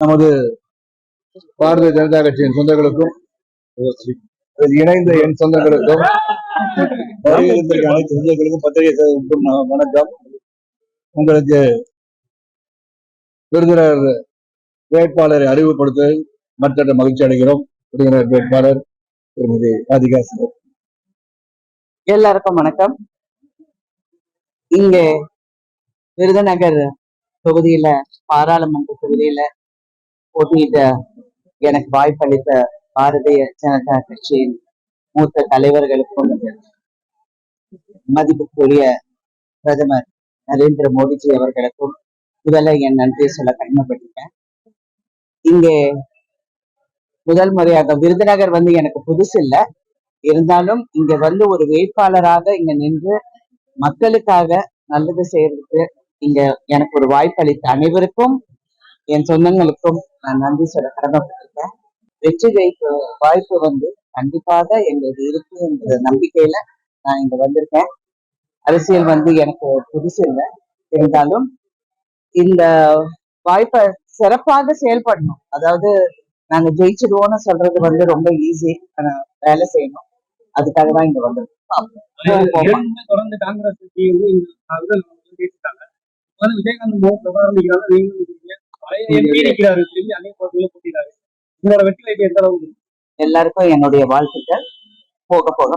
நமது பாரதிய ஜனதா கட்சியின் சொந்தங்களுக்கும் இணைந்த என் சொந்தங்களுக்கும் அனைத்து சொந்தங்களுக்கும் பத்திரிகை வணக்கம். உங்களுக்கு விருதுநகர் வேட்பாளரை அறிவுப்படுத்த மற்ற மகிழ்ச்சி அடைகிறோம். விருதுநகர் வேட்பாளர் திருமதி ராதிகா. எல்லாருக்கும் வணக்கம். இங்க விருதுநகர் தொகுதியில பாராளுமன்ற தொகுதியில போட்டியிட்ட எனக்கு வாய்ப்பளித்த பாரதிய ஜனதா கட்சியின் மூத்த தலைவர்களுக்கும் மதிப்புக்குரிய பிரதமர் நரேந்திர மோடிஜி அவர்களுக்கும் முதல்ல என் நன்றியை சொல்ல கடமைப்பட்டிருக்கேன். இங்கே முதல் முறையாக விருதுநகர் எனக்கு புதுசு இல்லை, இருந்தாலும் இங்க ஒரு வேட்பாளராக இங்க நின்று மக்களுக்காக நல்லது செய்யறதுக்கு இங்க எனக்கு ஒரு வாய்ப்பு அளித்த அனைவருக்கும் என் சொந்தங்களுக்கும் நான் நன்றி சொல்ல கடமைப்பட்டிருக்கேன். வெற்றி ஜெயிக்க வாய்ப்பு கண்டிப்பாக எங்களுக்கு இருக்கு என்ற நம்பிக்கையில நான் இங்க வந்திருக்கேன். அரசியல் எனக்கு புதுசு இல்லை, இருந்தாலும் இந்த வாய்ப்பை சிறப்பாக செயல்படணும். அதாவது நாங்க ஜெயிச்சிடுவோம்னு சொல்றது ரொம்ப ஈஸி, வேலை செய்யணும். அதுக்காக தான் இங்க வந்திருக்கோம். தொடர்ந்து காங்கிரஸ் விஜயகாந்த் எல்லாருக்கும் என்னுடைய வாழ்த்துக்கள். போக போக